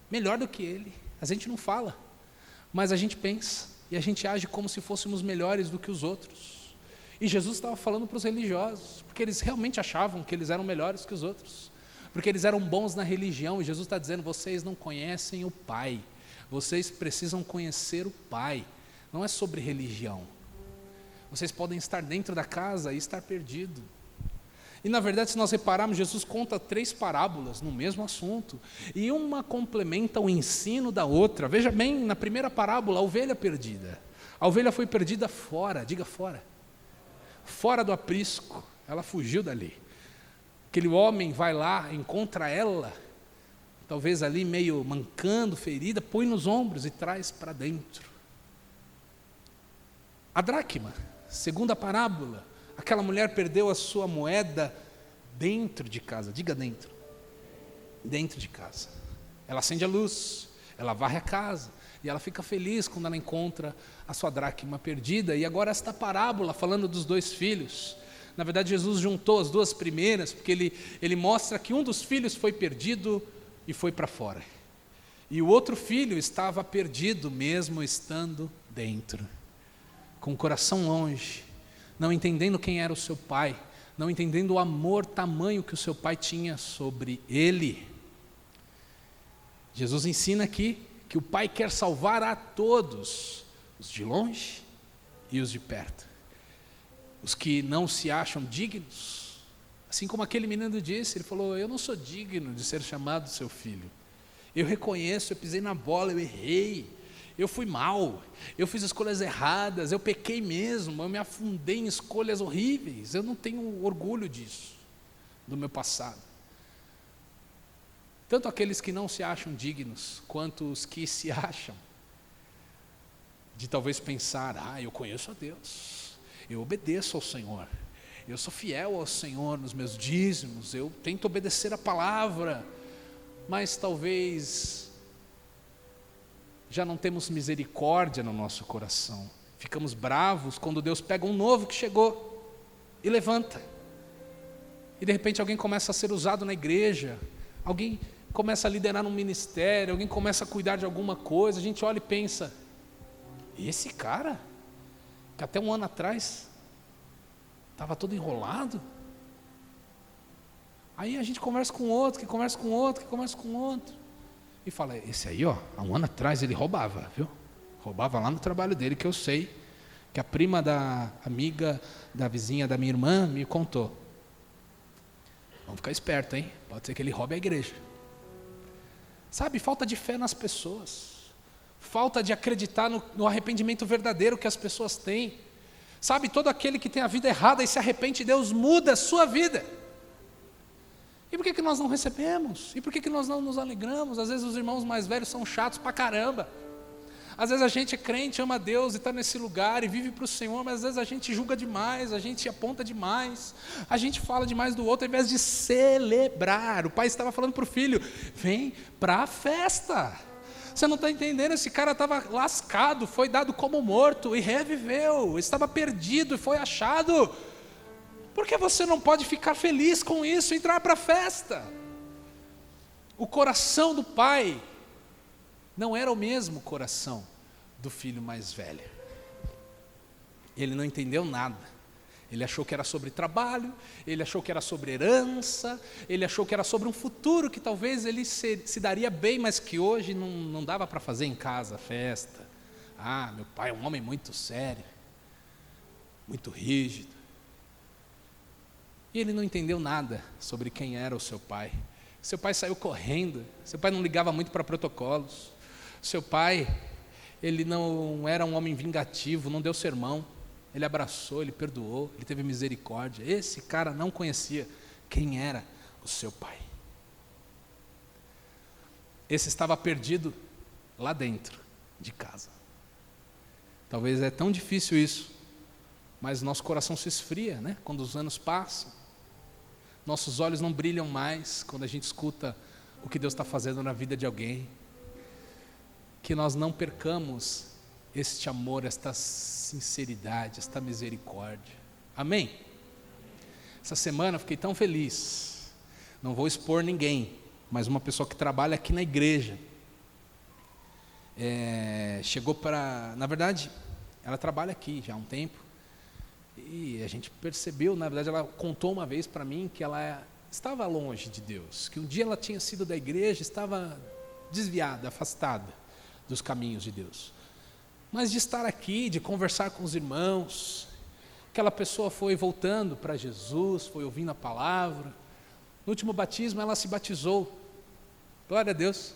melhor do que ele. A gente não fala, mas a gente pensa, e a gente age como se fôssemos melhores do que os outros. E Jesus estava falando para os religiosos, porque eles realmente achavam que eles eram melhores que os outros, porque eles eram bons na religião, e Jesus está dizendo: vocês não conhecem o Pai, vocês precisam conhecer o Pai. Não é sobre religião. Vocês podem estar dentro da casa e estar perdido. E na verdade, se nós repararmos, Jesus conta 3 parábolas no mesmo assunto, e uma complementa o ensino da outra. Veja bem, na primeira parábola, a ovelha perdida. A ovelha foi perdida fora, diga fora. Fora do aprisco, ela fugiu dali. Aquele homem vai lá, encontra ela, talvez ali meio mancando, ferida, põe nos ombros e traz para dentro. A dracma, segunda parábola, aquela mulher perdeu a sua moeda dentro de casa, diga dentro. Dentro de casa. Ela acende a luz, ela varre a casa, e ela fica feliz quando ela encontra a sua dracma perdida. E agora esta parábola, falando dos 2 filhos, na verdade Jesus juntou as 2 primeiras, porque ele mostra que um dos filhos foi perdido e foi para fora. E o outro filho estava perdido mesmo estando dentro, com o coração longe, não entendendo quem era o seu pai, não entendendo o amor tamanho que o seu pai tinha sobre ele. Jesus ensina aqui que o pai quer salvar a todos, os de longe e os de perto, os que não se acham dignos, assim como aquele menino disse, ele falou: eu não sou digno de ser chamado seu filho, eu reconheço, eu pisei na bola, eu errei, eu fui mal, eu fiz escolhas erradas, eu pequei mesmo, eu me afundei em escolhas horríveis, eu não tenho orgulho disso, do meu passado. Tanto aqueles que não se acham dignos, quanto os que se acham, de talvez pensar: eu conheço a Deus, eu obedeço ao Senhor, eu sou fiel ao Senhor nos meus dízimos, eu tento obedecer a palavra, mas talvez já não temos misericórdia no nosso coração, ficamos bravos quando Deus pega um novo que chegou e levanta, e de repente alguém começa a ser usado na igreja, alguém começa a liderar um ministério, alguém começa a cuidar de alguma coisa, a gente olha e pensa: e esse cara, que até um ano atrás estava todo enrolado, aí a gente conversa com outro, que conversa com outro, que conversa com outro, e fala: esse aí, há um ano atrás ele roubava, viu? Roubava lá no trabalho dele, que eu sei, que a prima da amiga, da vizinha da minha irmã me contou. Vamos ficar esperto, hein? Pode ser que ele roube a igreja. Sabe, falta de fé nas pessoas, falta de acreditar no arrependimento verdadeiro que as pessoas têm. Sabe, todo aquele que tem a vida errada e se arrepende, Deus muda a sua vida. E por que nós não recebemos? E por que nós não nos alegramos? Às vezes os irmãos mais velhos são chatos pra caramba. Às vezes a gente é crente, ama Deus e está nesse lugar e vive para o Senhor, mas às vezes a gente julga demais, a gente aponta demais, a gente fala demais do outro, ao invés de celebrar. O pai estava falando para o filho: vem para a festa. Você não está entendendo, esse cara estava lascado, foi dado como morto e reviveu, estava perdido e foi achado. Por que você não pode ficar feliz com isso, entrar para a festa? O coração do pai não era o mesmo coração do filho mais velho. Ele não entendeu nada. Ele achou que era sobre trabalho, ele achou que era sobre herança, ele achou que era sobre um futuro que talvez ele se daria bem, mas que hoje não dava para fazer em casa, festa. Meu pai é um homem muito sério, muito rígido. E ele não entendeu nada sobre quem era o seu pai. Seu pai saiu correndo, seu pai não ligava muito para protocolos. Seu pai, ele não era um homem vingativo, não deu sermão, ele abraçou, ele perdoou, ele teve misericórdia. Esse cara não conhecia quem era o seu pai. Esse estava perdido lá dentro de casa. Talvez é tão difícil isso, mas nosso coração se esfria, né? Quando os anos passam. Nossos olhos não brilham mais quando a gente escuta o que Deus está fazendo na vida de alguém. Que nós não percamos este amor, esta sinceridade, esta misericórdia. Amém? Essa semana eu fiquei tão feliz. Não vou expor ninguém, mas uma pessoa que trabalha aqui na igreja chegou para... Na verdade, ela trabalha aqui já há um tempo. E a gente percebeu, na verdade, ela contou uma vez para mim que ela estava longe de Deus, que um dia ela tinha sido da igreja, estava desviada, afastada dos caminhos de Deus. Mas de estar aqui, de conversar com os irmãos, Aquela pessoa foi voltando para Jesus, foi ouvindo a palavra. No último batismo ela se batizou. Glória a Deus.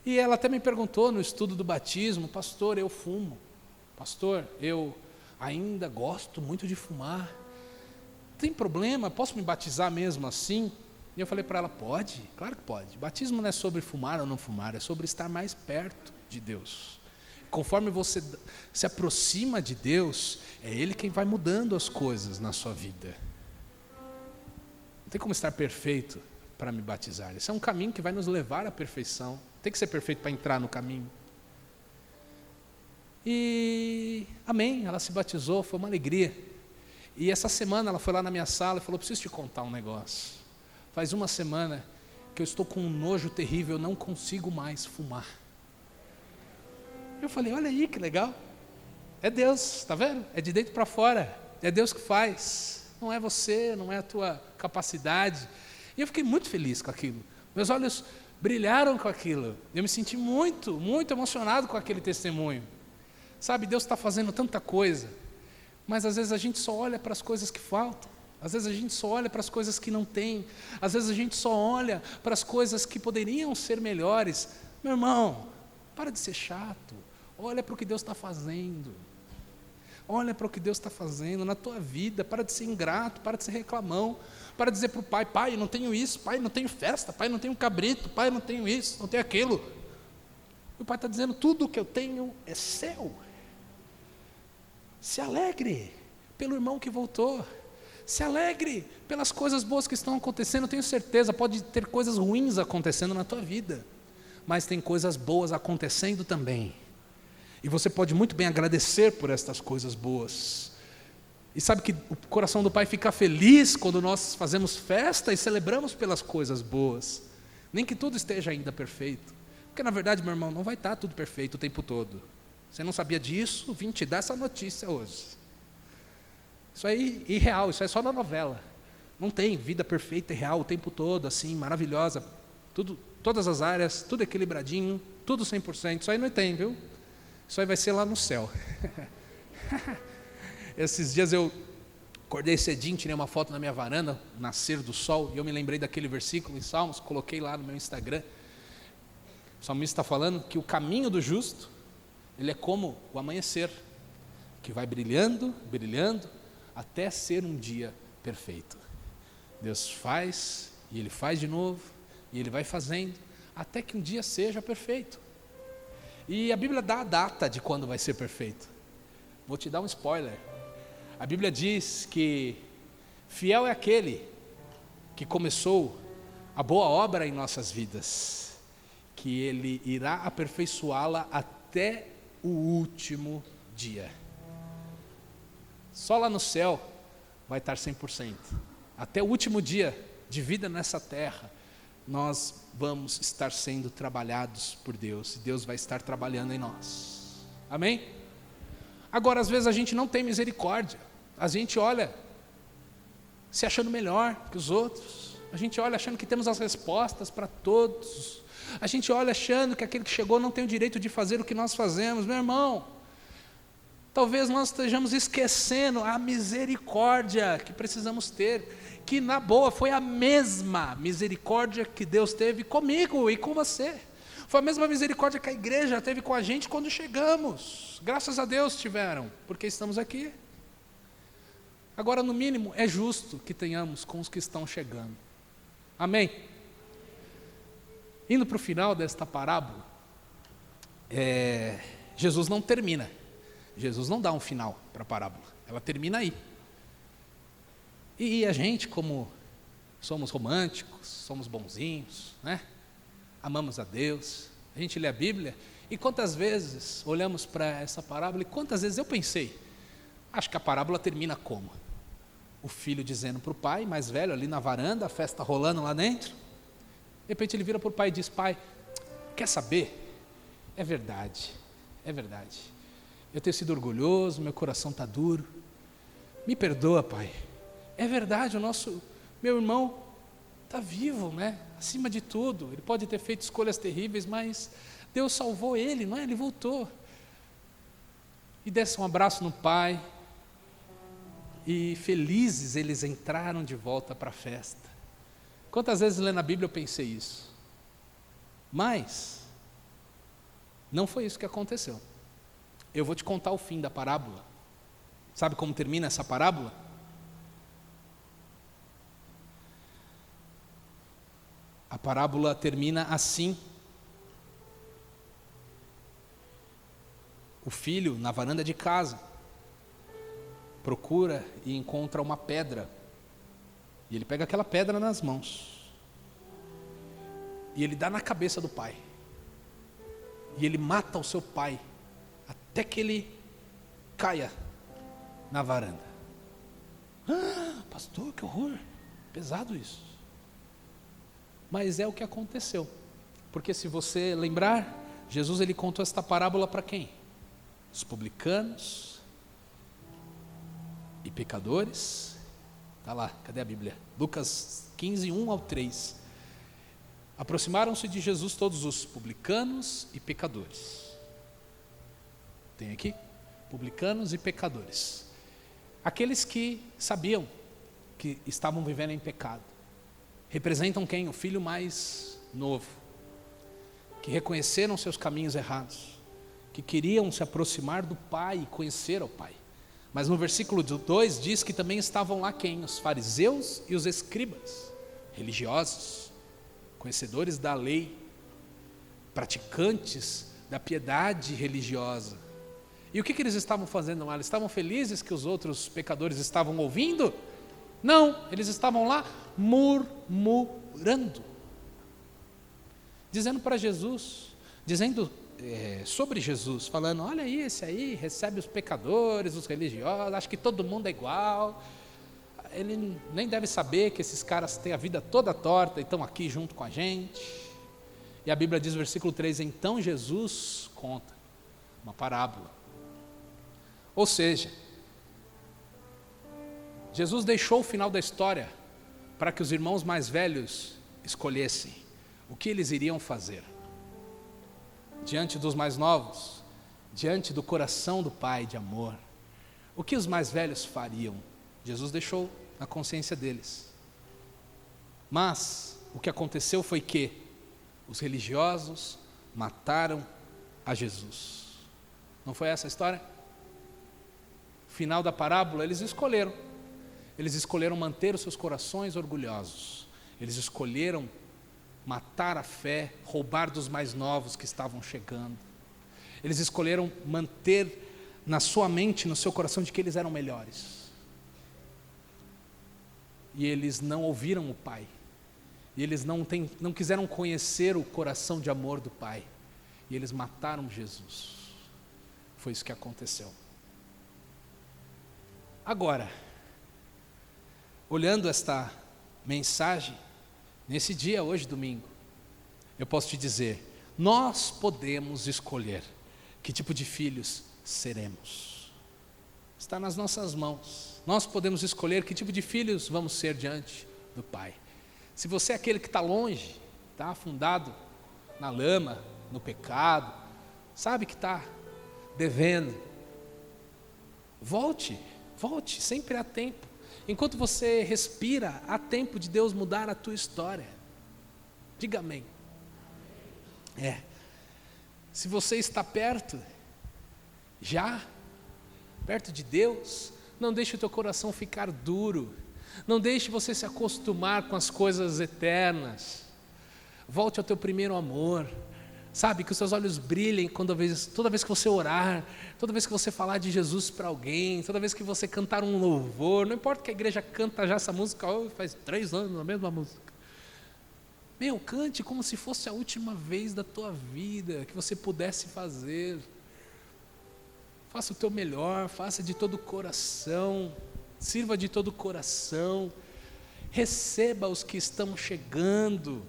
E ela até me perguntou no estudo do batismo: pastor, eu fumo. Pastor, eu ainda gosto muito de fumar. Tem problema? Posso me batizar mesmo assim? E eu falei para ela: pode, claro que pode. Batismo não é sobre fumar ou não fumar, é sobre estar mais perto de Deus. Conforme você se aproxima de Deus, é Ele quem vai mudando as coisas na sua vida. Não tem como estar perfeito para me batizar. Esse é um caminho que vai nos levar à perfeição. Tem que ser perfeito para entrar no caminho. E amém, ela se batizou, foi uma alegria. E essa semana ela foi lá na minha sala e falou: preciso te contar um negócio. Faz uma semana que eu estou com um nojo terrível, eu não consigo mais fumar. Eu falei: olha aí que legal. É Deus, está vendo? É de dentro para fora. É Deus que faz. Não é você, não é a tua capacidade. E eu fiquei muito feliz com aquilo. Meus olhos brilharam com aquilo. Eu me senti muito, muito emocionado com aquele testemunho. Sabe, Deus está fazendo tanta coisa, mas às vezes a gente só olha para as coisas que faltam. Às vezes a gente só olha para as coisas que não tem. Às vezes a gente só olha para as coisas que poderiam ser melhores. Meu irmão, para de ser chato. Olha para o que Deus está fazendo. Olha para o que Deus está fazendo na tua vida. Para de ser ingrato, para de ser reclamão. Para dizer para o pai: pai, não tenho isso, pai, não tenho festa, pai, não tenho cabrito, pai, não tenho isso, não tenho aquilo. E o pai está dizendo: tudo o que eu tenho é seu. Se alegre pelo irmão que voltou. Se alegre pelas coisas boas que estão acontecendo. Eu tenho certeza, pode ter coisas ruins acontecendo na tua vida, mas tem coisas boas acontecendo também. E você pode muito bem agradecer por estas coisas boas. E sabe que o coração do Pai fica feliz quando nós fazemos festa e celebramos pelas coisas boas. Nem que tudo esteja ainda perfeito. Porque na verdade, meu irmão, não vai estar tudo perfeito o tempo todo. Você não sabia disso? Vim te dar essa notícia hoje. Isso aí é irreal, isso é só na novela. Não tem vida perfeita e real o tempo todo, assim, maravilhosa. Tudo, todas as áreas, tudo equilibradinho, tudo 100%. Isso aí não tem, viu? Isso aí vai ser lá no céu. Esses dias eu acordei cedinho, tirei uma foto na minha varanda, nascer do sol, e eu me lembrei daquele versículo em Salmos, coloquei lá no meu Instagram. O salmista está falando que o caminho do justo, ele é como o amanhecer, que vai brilhando, brilhando, até ser um dia perfeito. Deus faz, e Ele faz de novo, e Ele vai fazendo, até que um dia seja perfeito. E a Bíblia dá a data de quando vai ser perfeito. Vou te dar um spoiler. A Bíblia diz que fiel é aquele que começou a boa obra em nossas vidas, que Ele irá aperfeiçoá-la até o último dia. Só lá no céu vai estar 100%. Até o último dia de vida nessa terra, nós vamos estar sendo trabalhados por Deus, e Deus vai estar trabalhando em nós. Amém? Agora, às vezes a gente não tem misericórdia. A gente olha se achando melhor que os outros. A gente olha achando que temos as respostas para todos. A gente olha achando que aquele que chegou não tem o direito de fazer o que nós fazemos. Meu irmão, talvez nós estejamos esquecendo a misericórdia que precisamos ter, que na boa foi a mesma misericórdia que Deus teve comigo e com você. Foi a mesma misericórdia que a igreja teve com a gente quando chegamos. Graças a Deus tiveram, porque estamos aqui. Agora, no mínimo, é justo que tenhamos com os que estão chegando. Amém? Indo para o final desta parábola, Jesus não termina. Jesus não dá um final para a parábola. Ela termina aí. E a gente, como somos românticos, somos bonzinhos, né? Amamos a Deus, a gente lê a Bíblia, e quantas vezes olhamos para essa parábola, e quantas vezes eu pensei, acho que a parábola termina como? O filho dizendo para o pai, mais velho, ali na varanda, a festa rolando lá dentro, de repente ele vira para o pai e diz: pai, quer saber? É verdade, eu tenho sido orgulhoso, meu coração está duro, me perdoa, pai. É verdade, meu irmão está vivo, né? Acima de tudo, ele pode ter feito escolhas terríveis, mas Deus salvou ele, não é? Ele voltou. E desce um abraço no pai, e felizes eles entraram de volta para a festa. Quantas vezes lendo a Bíblia eu pensei isso? Mas não foi isso que aconteceu. Eu vou te contar o fim da parábola. Sabe como termina essa parábola? A parábola termina assim. O filho, na varanda de casa, procura e encontra uma pedra. E ele pega aquela pedra nas mãos. E ele dá na cabeça do pai. E ele mata o seu pai, até que ele caia na varanda. Pastor, que horror, pesado isso. Mas é o que aconteceu. Porque se você lembrar, Jesus ele contou esta parábola para quem? Os publicanos e pecadores. Está lá, cadê a Bíblia? Lucas 15, 1 ao 3. Aproximaram-se de Jesus todos os publicanos e pecadores. Tem aqui? Publicanos e pecadores. Aqueles que sabiam que estavam vivendo em pecado. Representam quem? O filho mais novo. Que reconheceram seus caminhos errados. Que queriam se aproximar do Pai e conhecer o Pai. Mas no versículo 2 diz que também estavam lá quem? Os fariseus e os escribas, religiosos, conhecedores da lei, praticantes da piedade religiosa. E o que eles estavam fazendo lá? Eles estavam felizes que os outros pecadores estavam ouvindo? Não, eles estavam lá murmurando, dizendo para Jesus, dizendo sobre Jesus, falando, olha aí, esse aí recebe os pecadores, os religiosos, acha que todo mundo é igual, ele nem deve saber que esses caras têm a vida toda torta e estão aqui junto com a gente. E a Bíblia diz no versículo 3, então Jesus conta uma parábola. Ou seja, Jesus deixou o final da história para que os irmãos mais velhos escolhessem o que eles iriam fazer. Diante dos mais novos, diante do coração do Pai de amor, o que os mais velhos fariam? Jesus deixou na consciência deles. Mas o que aconteceu foi que os religiosos mataram a Jesus. Não foi essa a história? No final da parábola, eles escolheram manter os seus corações orgulhosos. Eles escolheram matar a fé, roubar dos mais novos que estavam chegando. Eles escolheram manter na sua mente, no seu coração, de que eles eram melhores. E eles não ouviram o Pai. E eles não quiseram conhecer o coração de amor do Pai. E eles mataram Jesus. Foi isso que aconteceu. Agora, olhando esta mensagem, nesse dia, hoje, domingo, eu posso te dizer, nós podemos escolher que tipo de filhos seremos. Está nas nossas mãos. Nós podemos escolher que tipo de filhos vamos ser diante do Pai. Se você é aquele que está longe, está afundado na lama, no pecado, sabe que está devendo, volte, sempre há tempo. Enquanto você respira, há tempo de Deus mudar a tua história. Diga amém. Se você está perto de Deus, não deixe o teu coração ficar duro. Não deixe você se acostumar com as coisas eternas. Volte ao teu primeiro amor. Sabe, que os seus olhos brilhem toda vez que você orar, toda vez que você falar de Jesus para alguém, toda vez que você cantar um louvor, não importa que a igreja canta já essa música, faz 3 anos a mesma música. Cante como se fosse a última vez da tua vida que você pudesse fazer. Faça o teu melhor, faça de todo o coração, sirva de todo o coração, receba os que estão chegando,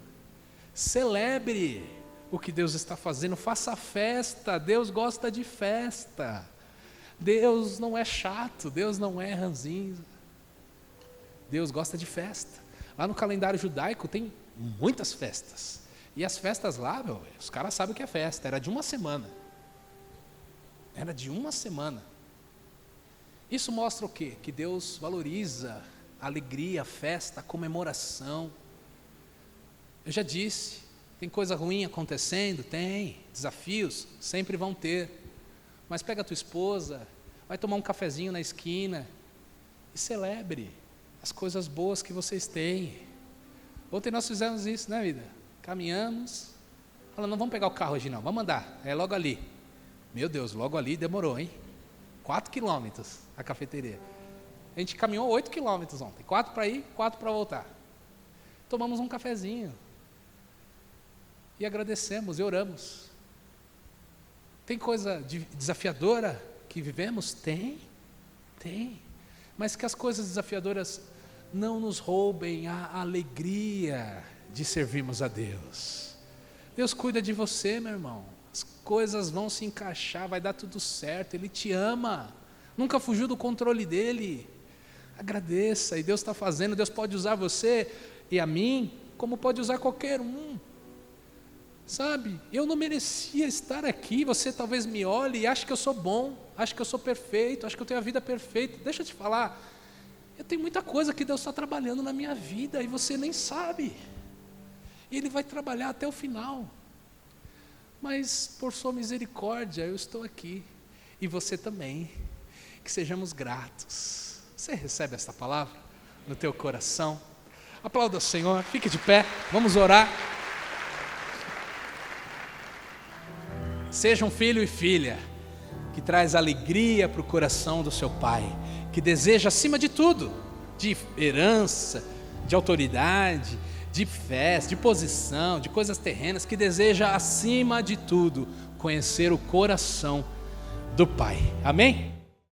celebre o que Deus está fazendo, faça festa. Deus gosta de festa. Deus não é chato, Deus não é ranzinza. Deus gosta de festa. Lá no calendário judaico tem muitas festas. E as festas lá, os caras sabem o que é festa. Era de uma semana. Isso mostra o quê? Que Deus valoriza a alegria, a festa, a comemoração. Eu já disse, tem coisa ruim acontecendo? Tem. Desafios sempre vão ter. Mas pega a tua esposa, vai tomar um cafezinho na esquina e celebre as coisas boas que vocês têm. Ontem nós fizemos isso, né, vida? Caminhamos, falando, não vamos pegar o carro hoje não, vamos andar, é logo ali. Meu Deus, logo ali demorou, hein? 4 quilômetros a cafeteria. A gente caminhou 8 quilômetros ontem, 4 para ir, 4 para voltar. Tomamos um cafezinho e agradecemos e oramos. Tem coisa desafiadora que vivemos? Tem. Mas que as coisas desafiadoras não nos roubem a alegria de servirmos a Deus. Deus cuida de você, meu irmão. As coisas vão se encaixar, vai dar tudo certo. Ele te ama. Nunca fugiu do controle dele. Agradeça, e Deus está fazendo. Deus pode usar você e a mim, como pode usar qualquer um. Sabe, eu não merecia estar aqui. Você talvez me olhe e ache que eu sou bom, ache que eu sou perfeito, ache que eu tenho a vida perfeita. Deixa eu te falar, eu tenho muita coisa que Deus está trabalhando na minha vida e você nem sabe. E Ele vai trabalhar até o final. Mas por sua misericórdia eu estou aqui, e você também. Que sejamos gratos. Você recebe esta palavra no teu coração? Aplauda o Senhor, fique de pé, vamos orar. Seja um filho e filha que traz alegria para o coração do seu pai, que deseja acima de tudo, de herança, de autoridade, de fé, de posição, de coisas terrenas, que deseja acima de tudo conhecer o coração do Pai. Amém?